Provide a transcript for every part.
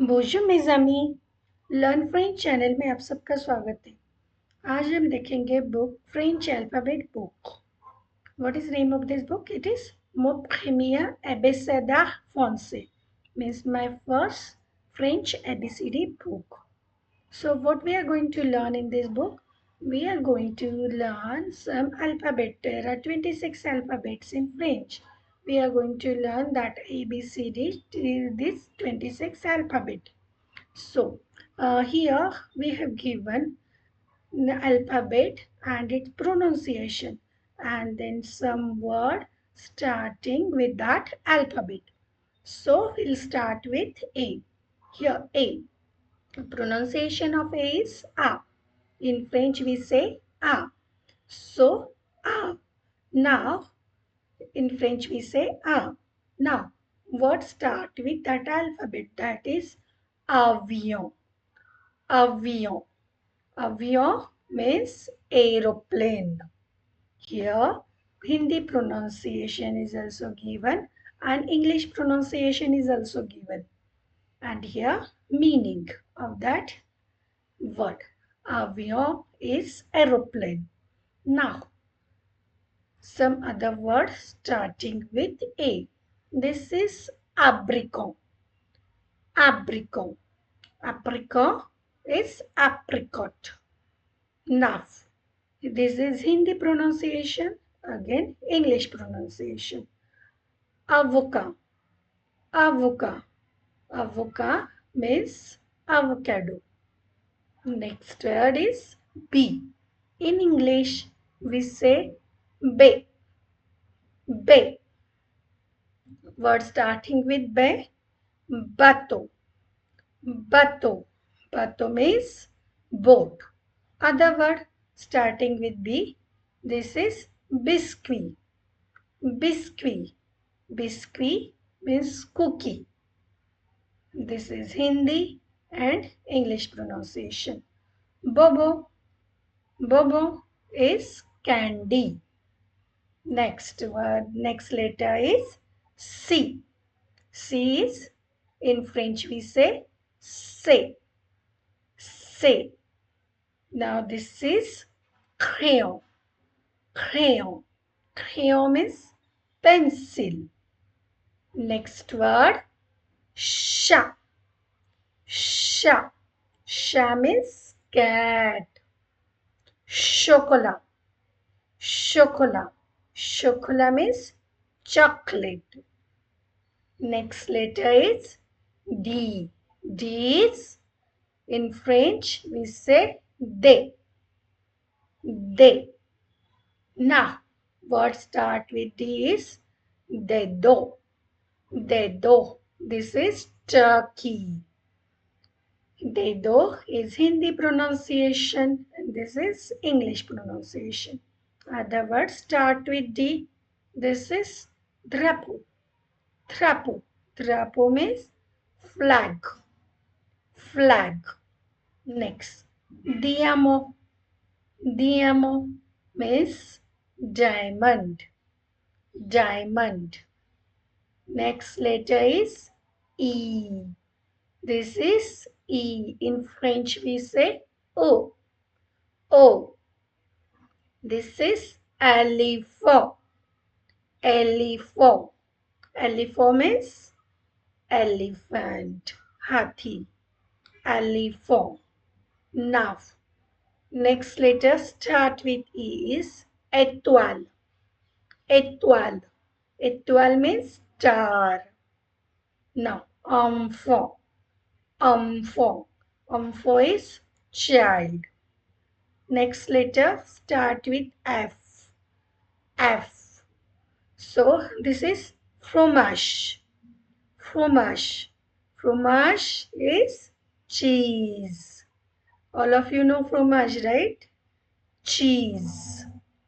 बोझो मेज़ामी learn French channel में आप सबका स्वागत है। आज हम देखेंगे book French alphabet book. What is name of this book? It is Mon premier abécédaire français, means my first French ABCD book. So what we are going to learn in this book? We are going to learn some alphabet. There are 26 alphabets in French. We are going to learn that ABCD is this 26 alphabet. So here we have given the alphabet and its pronunciation and then some word starting with that alphabet. So we'll start with A. Here A. Pronunciation of A is A. In French we say A. So A. Now in French we say A. Now what start with that alphabet? That is avion. Avion. Avion means aeroplane. Here, Hindi pronunciation is also given and English pronunciation is also given. And here, meaning of that word. Avion is aeroplane. Now, some other words starting with A. This is abricot. Abricot. Apricot is apricot. Now, this is Hindi pronunciation, again English pronunciation. Avoca, avoca, avoca means avocado. Next word is B. In English, we say bay, bay. Word starting with bay, bato, bato. Bato means boat. Other word starting with B, this is biscuit. Biscuit. Biscuit means cookie. This is Hindi and English pronunciation. Bobo. Bobo is candy. Next word, next letter is C. C is, in French we say say. Say. Now this is crayon. Crayon. Crayon means pencil. Next word, sha. Sha. Sha means cat. Chocolat. Chocolat. Chocolat means chocolate. Next letter is D. D is, in French we say they. They. Now, what start with D is dedo. Dedo. This is turkey. Dedo is Hindi pronunciation and this is English pronunciation. Other words start with D. This is drapo. Drapo. Drapo means flag. Flag. Next. Diamo. Diamo means diamond. Diamond. Next letter is E. This is E. In French we say O. O. This is elephant. Elephant. Elephant means elephant. Hathi. Elephant. Now, next letter start with E is étoile. Étoile. Étoile means star. Now, enfant. Enfant. Enfant is child. Next letter start with F. F. So this is fromage. Fromage. Fromage is cheese. All of you know fromage, right? Cheese.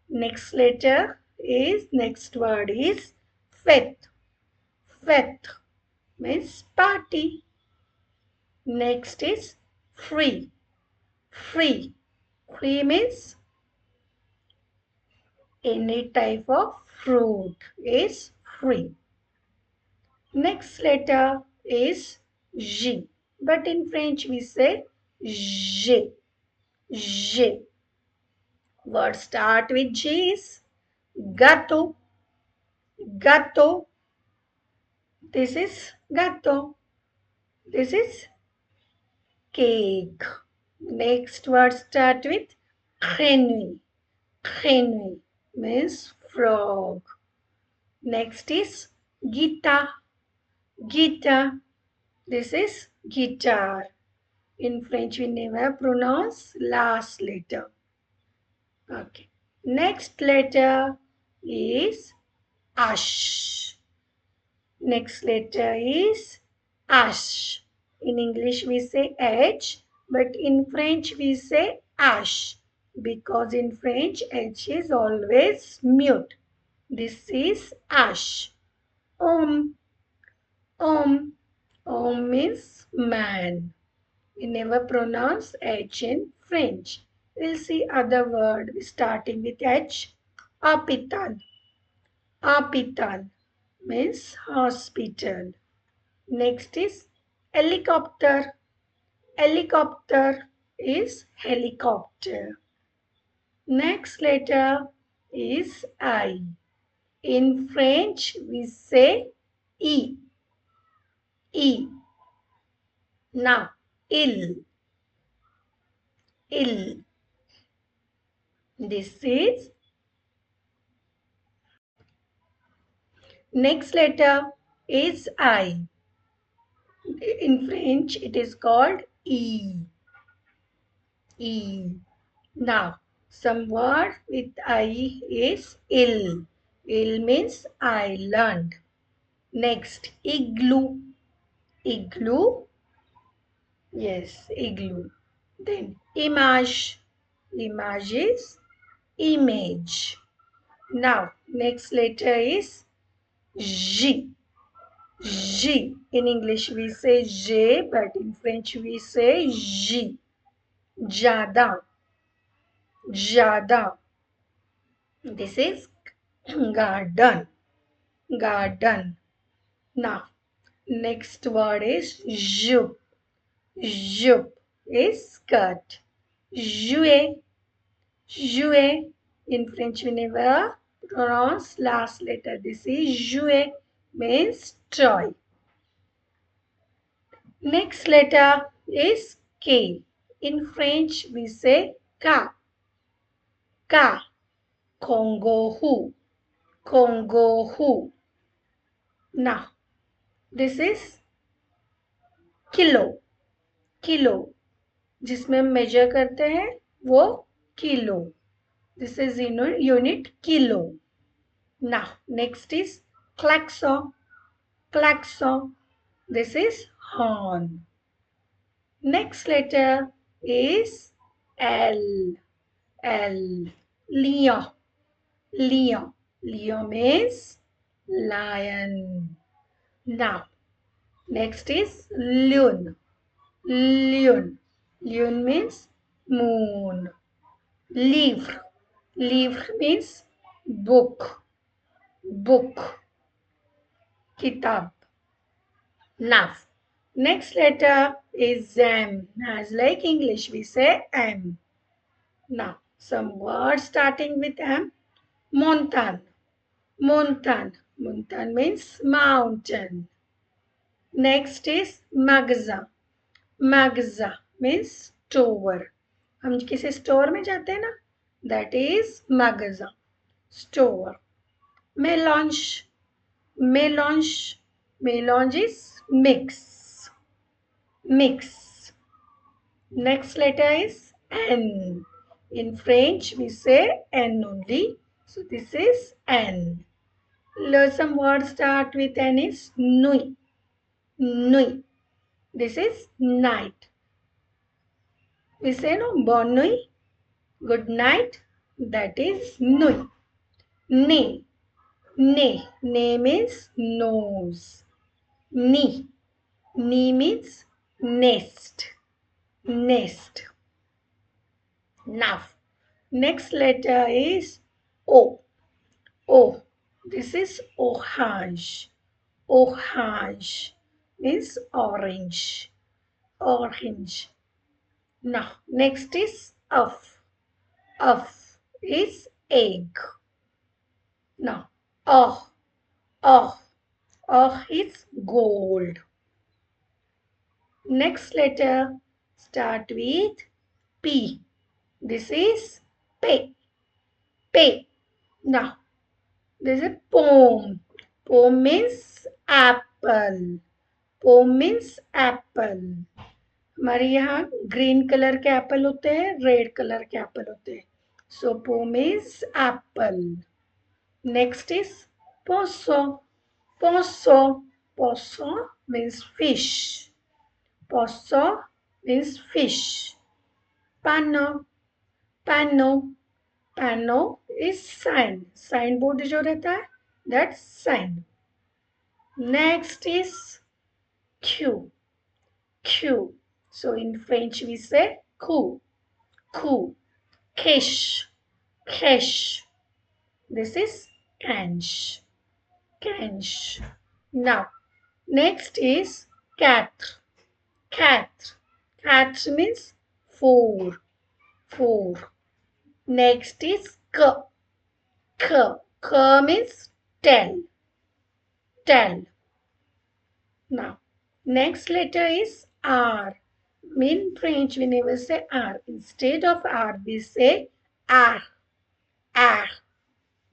Next next word is fête. Fête means party. Next is free. Free. Free means any type of fruit is free. Next letter is G. but in French we say J. J. Word start with G is gâteau. Gâteau. This is gâteau. This is cake. Next word start with grenouille. Grenouille means frog. Next is guitar. Guitar. This is guitar. In French, we never pronounce last letter. Okay. Next letter is ash. Next letter is ash. In English, we say H, but in French, we say ash because in French, H is always mute. This is ash. Om. Om. Om means man. We never pronounce H in French. We'll see other word starting with H. Hôpital. Hôpital means hospital. Next is helicopter. Helicopter is helicopter. Next letter is I. In French, we say E. E. Now, ill. Ill. This is next letter is I. In French, it is called E. E. Now, some word with I is ill. Ill means island. Next, igloo. Igloo. Yes, igloo. Then, image. Image is image. Now, next letter is J. J. In English we say J, but in French we say J. Jardin. Jardin. This is garden. Garden. Now, next word is jupe. Jupe is skirt. Jouer. Jouer. In French we never pronounce last letter. This is jouer means toy. Next letter is K. In French, we say ka. Ka. Congo who. Congo who. Now, this is kilo. Kilo. जिसमें हम major करते हैं वो kilo. This is unit kilo. Now, next is klaxon. Klaxon. This is horn. Next letter is L. L. Lion. Lion. Lion means lion. Now, next is Lune. Lune. Lune means moon. Livre. Livre means book. Book. Kitab. Now, next letter is M. As like English, we say M. Now, some words starting with M. Montan. Montan. Montan means mountain. Next is magza. Magza means store. हम किसी store में जाते हैं ना, that is magza. Store. Melange. Melange. Melange is mix. Mix. Next letter is N. In French, we say N only. So this is N. Some words start with N is nuit. Nuit. This is night. We say no, bonne nuit, good night. That is nuit. Ne. Ne. Ne means nose. Ni. Ni means nest. Nest. Now, next letter is O. O. This is orange. Orange means orange. orange. Now, next is of. Of is egg. Now, oh, oh, oh is gold. Next letter start with P. This is pay. Pay. Now, this is poem. Poem means apple. Poem means apple. हमारे यहाँ green colour के apple होते हैं, red colour के apple होते हैं. So पोम is apple. Next is पोसो. पोसो. पोसो मीन्स फिश. पोसो मीन्स फिश. पानो. पानो. पानो इज साइन. साइन बोर्ड जो रहता है, that's sign. Next is Q. Q. So in French we say coup. Coup. Cache. Cache. This is canche. Canche. Now, next is cat. Cat. Cat means four. Four. Next is k. K. K means tell. Tell. Now, next letter is R. In French, we never say R. Instead of R, we say R. R.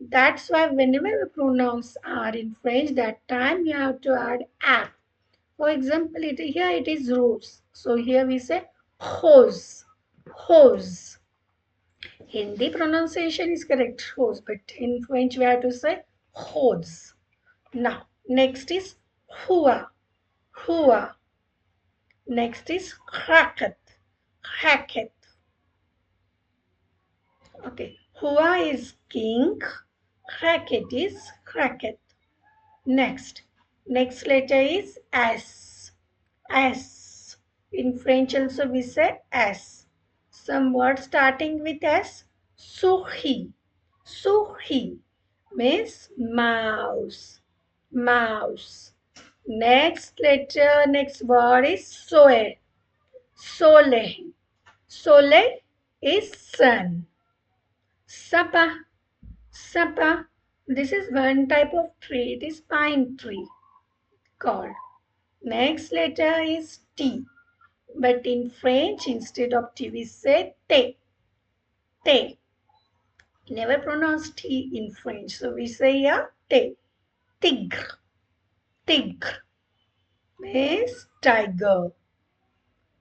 That's why whenever we pronounce R in French, that time you have to add R. For example, here it is rose. So here we say hose. Hose. Hindi pronunciation is correct, hose. But in French, we have to say hose. Now, next is hua. Hua. Next is racket. Racket. Okay. Hua is king. Racket is racket. Next. Next letter is S. S. In French also we say S. Some words starting with S. Souris. Souris means mouse. Mouse. Next letter, next word is soe. Soleil. Soleil is sun. Sapa. Sapa. This is one type of tree. It is pine tree called. Next letter is T. But in French, instead of T, we say te. Te. Never pronounce T in French. So we say here te. Tigre. Tigre means tiger.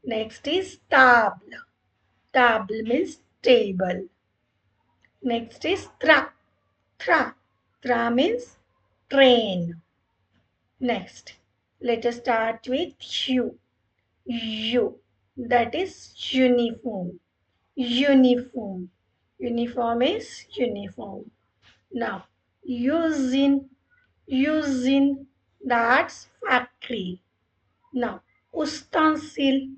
Next is table. Table means table. Next is tra. Tra. Tra means train. Next, let us start with U. U. That is uniform. Uniform. Uniform is uniform. Now, using. Using. That's factory. Now, ustensil.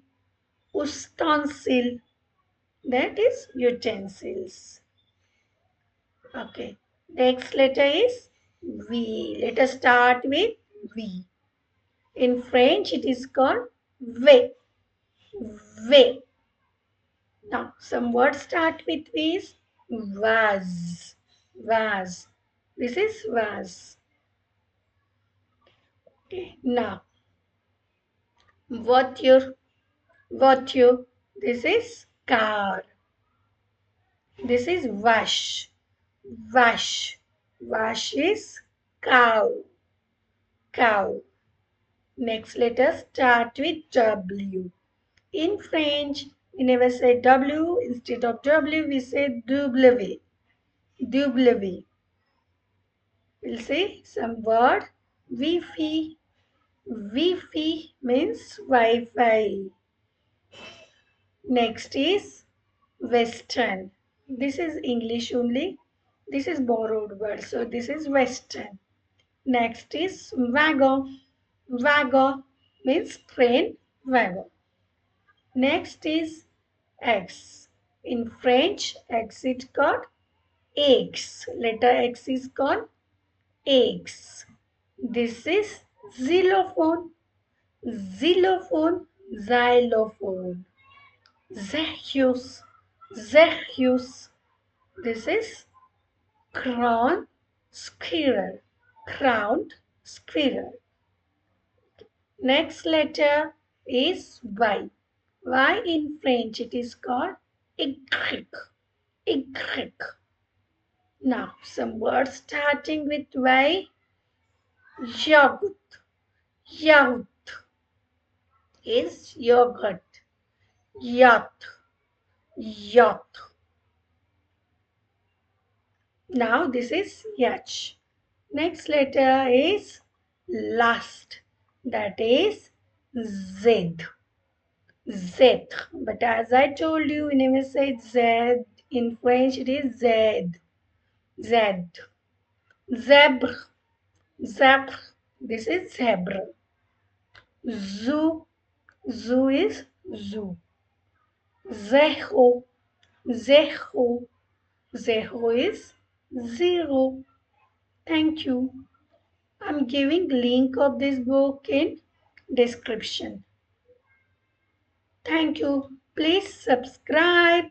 Ustensil. That is utensils. Okay. Next letter is V. Let us start with V. In French, it is called V. V. Now, some words start with V is vase. Vase. This is vase. Okay. Now, voiture. Voiture. This is car. This is wash. Wash. Wash is cow. Cow. Next, let us start with W. In French, we never say W. Instead of W, we say W. W. We'll say some word. Wi-Fi. Wi-Fi means Wi-Fi. Next is Western. This is English only. This is borrowed word. So this is Western. Next is wagon. Wagon means train. Wagon. Next is X. In French, X is called eggs. Letter X is called eggs. This is xylophone. Xylophone xylophone. Zeus, Zeus. This is crown squirrel, crowned squirrel. Next letter is Y. Y in French it is called Y. Y. Now some words starting with Y. Yogurt. Yogurt is yogurt. Yacht. Yacht. Now this is Yach. Next letter is last. That is Z. Z. But as I told you, we never say Z. In French, it is Z. Z. Zebra. Zebra. This is zebra. Zoo. Zoo is zoo. Zero. Zero. Zero is zero. Thank you. I'm giving link of this book in description. Thank you. Please subscribe.